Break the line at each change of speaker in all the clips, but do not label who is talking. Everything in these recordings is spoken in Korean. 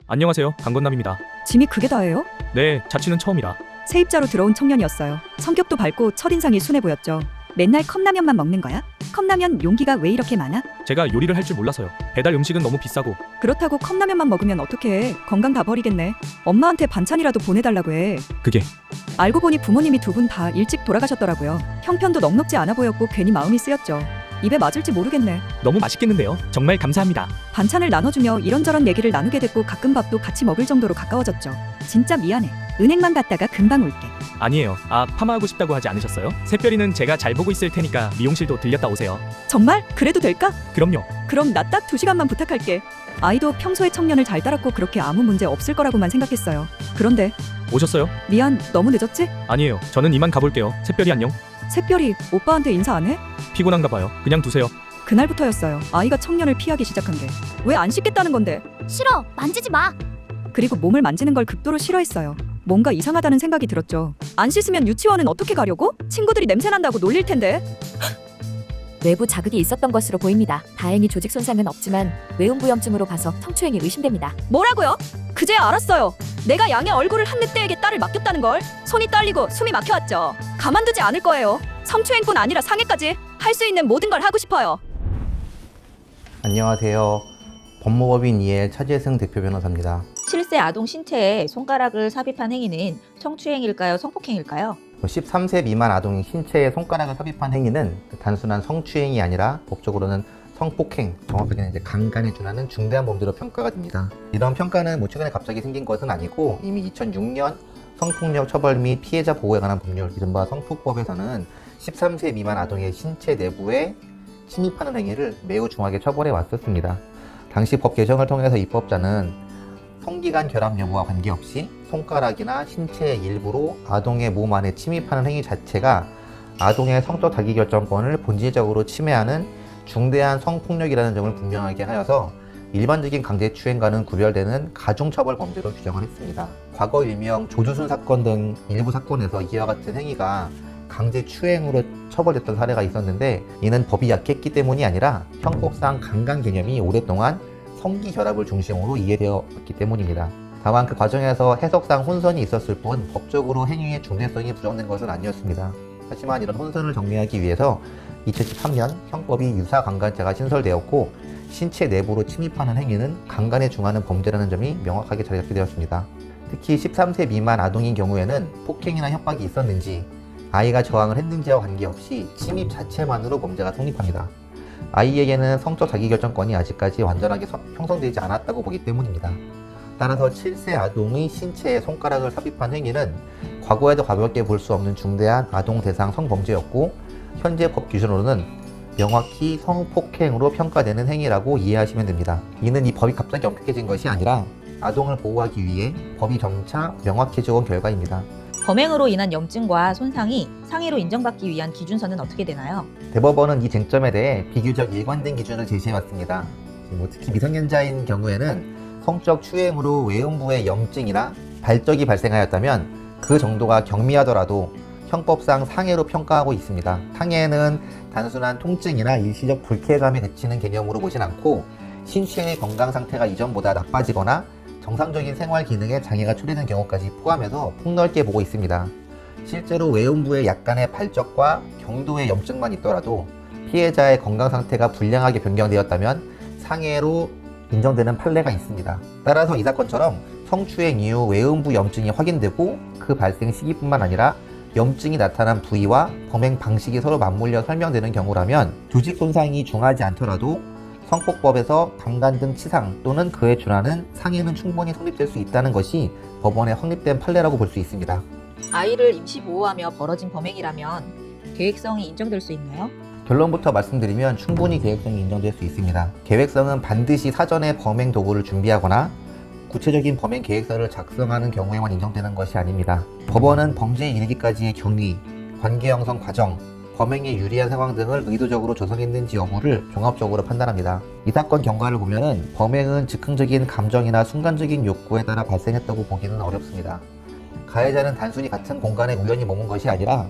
안녕하세요. 강건남입니다.
짐이 그게 다예요?
네, 자취는 처음이라.
세입자로 들어온 청년이었어요. 성격도 밝고 첫인상이 순해 보였죠. 맨날 컵라면만 먹는 거야? 컵라면 용기가 왜 이렇게 많아?
제가 요리를 할 줄 몰라서요. 배달 음식은 너무 비싸고.
그렇다고 컵라면만 먹으면 어떡해. 건강 다 버리겠네. 엄마한테 반찬이라도 보내달라고 해.
그게
알고 보니 부모님이 두 분 다 일찍 돌아가셨더라고요. 형편도 넉넉지 않아 보였고 괜히 마음이 쓰였죠. 입에 맞을지 모르겠네.
너무 맛있겠는데요. 정말 감사합니다.
반찬을 나눠주며 이런저런 얘기를 나누게 됐고 가끔 밥도 같이 먹을 정도로 가까워졌죠. 진짜 미안해. 은행만 갔다가 금방 올게.
아니에요. 파마하고 싶다고 하지 않으셨어요? 새별이는 제가 잘 보고 있을 테니까 미용실도 들렸다 오세요.
정말? 그래도 될까?
그럼요.
그럼 나 딱 2시간만 부탁할게. 아이도 평소에 청년을 잘 따랐고 그렇게 아무 문제 없을 거라고만 생각했어요. 그런데
오셨어요?
미안, 너무 늦었지?
아니에요. 저는 이만 가볼게요. 새별이 안녕.
새별이 오빠한테 인사 안 해?
피곤한가 봐요. 그냥 두세요.
그날부터였어요. 아이가 청년을 피하기 시작한 게. 왜 안 씻겠다는 건데?
싫어, 만지지 마.
그리고 몸을 만지는 걸 극도로 싫어했어요. 뭔가 이상하다는 생각이 들었죠. 안 씻으면 유치원은 어떻게 가려고? 친구들이 냄새 난다고 놀릴 텐데.
외부 자극이 있었던 것으로 보입니다. 다행히 조직 손상은 없지만 외음부염증으로 봐서 성추행이 의심됩니다.
뭐라고요? 그제야 알았어요. 내가 양의 얼굴을 한 늑대에게 딸을 맡겼다는 걸. 손이 떨리고 숨이 막혀왔죠. 가만두지 않을 거예요. 성추행뿐 아니라 상해까지 할 수 있는 모든 걸 하고 싶어요.
안녕하세요. 법무법인 이엘 차재승 대표 변호사입니다.
7세 아동 신체에 손가락을 삽입한 행위는 성추행일까요? 성폭행일까요?
13세 미만 아동이 신체에 손가락을 삽입한 행위는 단순한 성추행이 아니라 법적으로는 성폭행, 정확하게는 강간에 준하는 중대한 범죄로 평가가 됩니다. 이런 평가는 최근에 갑자기 생긴 것은 아니고 이미 2006년 성폭력 처벌 및 피해자 보호에 관한 법률, 이른바 성폭법에서는 13세 미만 아동의 신체 내부에 침입하는 행위를 매우 중하게 처벌해 왔었습니다. 당시 법 개정을 통해서 입법자는 성기간 결합 여부와 관계없이 손가락이나 신체의 일부로 아동의 몸 안에 침입하는 행위 자체가 아동의 성적 자기결정권을 본질적으로 침해하는 중대한 성폭력이라는 점을 분명하게 하여서 일반적인 강제추행과는 구별되는 가중처벌 범죄로 규정을 했습니다. 과거 일명 조두순 사건 등 일부 사건에서 이와 같은 행위가 강제추행으로 처벌됐던 사례가 있었는데, 이는 법이 약했기 때문이 아니라 형법상 강간 개념이 오랫동안 성기 결합을 중심으로 이해되어 왔기 때문입니다. 다만 그 과정에서 해석상 혼선이 있었을 뿐 법적으로 행위의 중대성이 부정된 것은 아니었습니다. 하지만 이런 혼선을 정리하기 위해서 2013년 형법이 유사강간죄가 신설되었고, 신체 내부로 침입하는 행위는 강간에 중하는 범죄라는 점이 명확하게 자리 잡게 되었습니다. 특히 13세 미만 아동인 경우에는 폭행이나 협박이 있었는지, 아이가 저항을 했는지와 관계없이 침입 자체만으로 범죄가 성립합니다. 아이에게는 성적 자기결정권이 아직까지 완전하게 형성되지 않았다고 보기 때문입니다. 따라서 7세 아동의 신체에 손가락을 삽입한 행위는 과거에도 가볍게 볼 수 없는 중대한 아동 대상 성범죄였고, 현재 법 기준으로는 명확히 성폭행으로 평가되는 행위라고 이해하시면 됩니다. 이는 이 법이 갑자기 엄격해진 것이 아니라 아동을 보호하기 위해 법이 점차 명확해져 온 결과입니다.
범행으로 인한 염증과 손상이 상해로 인정받기 위한 기준선은 어떻게 되나요?
대법원은 이 쟁점에 대해 비교적 일관된 기준을 제시해왔습니다. 특히 미성년자인 경우에는 성적 추행으로 외음부에 염증이나 발적이 발생하였다면 그 정도가 경미하더라도 형법상 상해로 평가하고 있습니다. 상해는 단순한 통증이나 일시적 불쾌감에 그치는 개념으로 보진 않고, 신체의 건강 상태가 이전보다 나빠지거나 정상적인 생활 기능에 장애가 초래된 경우까지 포함해서 폭넓게 보고 있습니다. 실제로 외음부에 약간의 발적과 경도의 염증만 있더라도 피해자의 건강 상태가 불량하게 변경되었다면 상해로 인정되는 판례가 있습니다. 따라서 이 사건처럼 성추행 이후 외음부 염증이 확인되고 그 발생 시기뿐만 아니라 염증이 나타난 부위와 범행 방식이 서로 맞물려 설명되는 경우라면 조직 손상이 중하지 않더라도 성폭법에서 강간 등 치상 또는 그에 준하는 상해는 충분히 성립될 수 있다는 것이 법원에 확립된 판례라고 볼 수 있습니다.
아이를 임시 보호하며 벌어진 범행이라면 계획성이 인정될 수 있나요?
결론부터 말씀드리면 충분히 계획성이 인정될 수 있습니다. 계획성은 반드시 사전에 범행 도구를 준비하거나 구체적인 범행 계획서를 작성하는 경우에만 인정되는 것이 아닙니다. 법원은 범죄에 이르기까지의 경위, 관계 형성 과정, 범행에 유리한 상황 등을 의도적으로 조성했는지 여부를 종합적으로 판단합니다. 이 사건 경과를 보면은 범행은 즉흥적인 감정이나 순간적인 욕구에 따라 발생했다고 보기는 어렵습니다. 가해자는 단순히 같은 공간에 우연히 머문 것이 아니라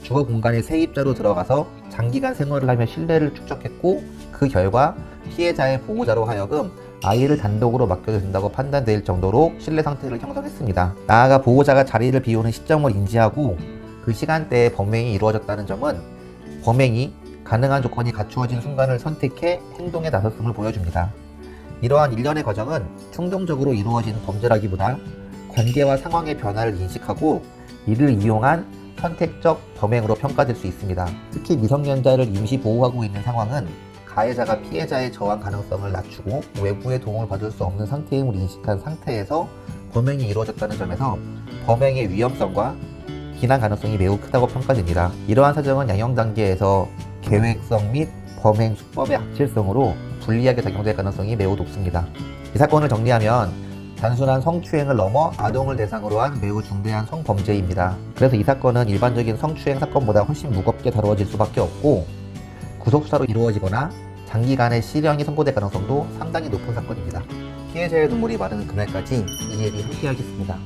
주거 공간에 세입자로 들어가서 장기간 생활을 하며 신뢰를 축적했고, 그 결과 피해자의 보호자로 하여금 아이를 단독으로 맡겨도 된다고 판단될 정도로 신뢰 상태를 형성했습니다. 나아가 보호자가 자리를 비우는 시점을 인지하고 그 시간대에 범행이 이루어졌다는 점은 범행이 가능한 조건이 갖추어진 순간을 선택해 행동에 나섰음을 보여줍니다. 이러한 일련의 과정은 충동적으로 이루어진 범죄라기보다 관계와 상황의 변화를 인식하고 이를 이용한 선택적 범행으로 평가될 수 있습니다. 특히 미성년자를 임시 보호하고 있는 상황은 가해자가 피해자의 저항 가능성을 낮추고 외부의 도움을 받을 수 없는 상태임을 인식한 상태에서 범행이 이루어졌다는 점에서 범행의 위험성과 비난 가능성이 매우 크다고 평가됩니다. 이러한 사정은 양형 단계에서 계획성 및 범행 수법의 악질성으로 불리하게 작용될 가능성이 매우 높습니다. 이 사건을 정리하면 단순한 성추행을 넘어 아동을 대상으로 한 매우 중대한 성범죄입니다. 그래서 이 사건은 일반적인 성추행 사건보다 훨씬 무겁게 다루어질 수밖에 없고 구속수사로 이루어지거나 장기간의 실형이 선고될 가능성도 상당히 높은 사건입니다. 피해자의 눈물이 마르는 그날까지 이 일이 함께하겠습니다.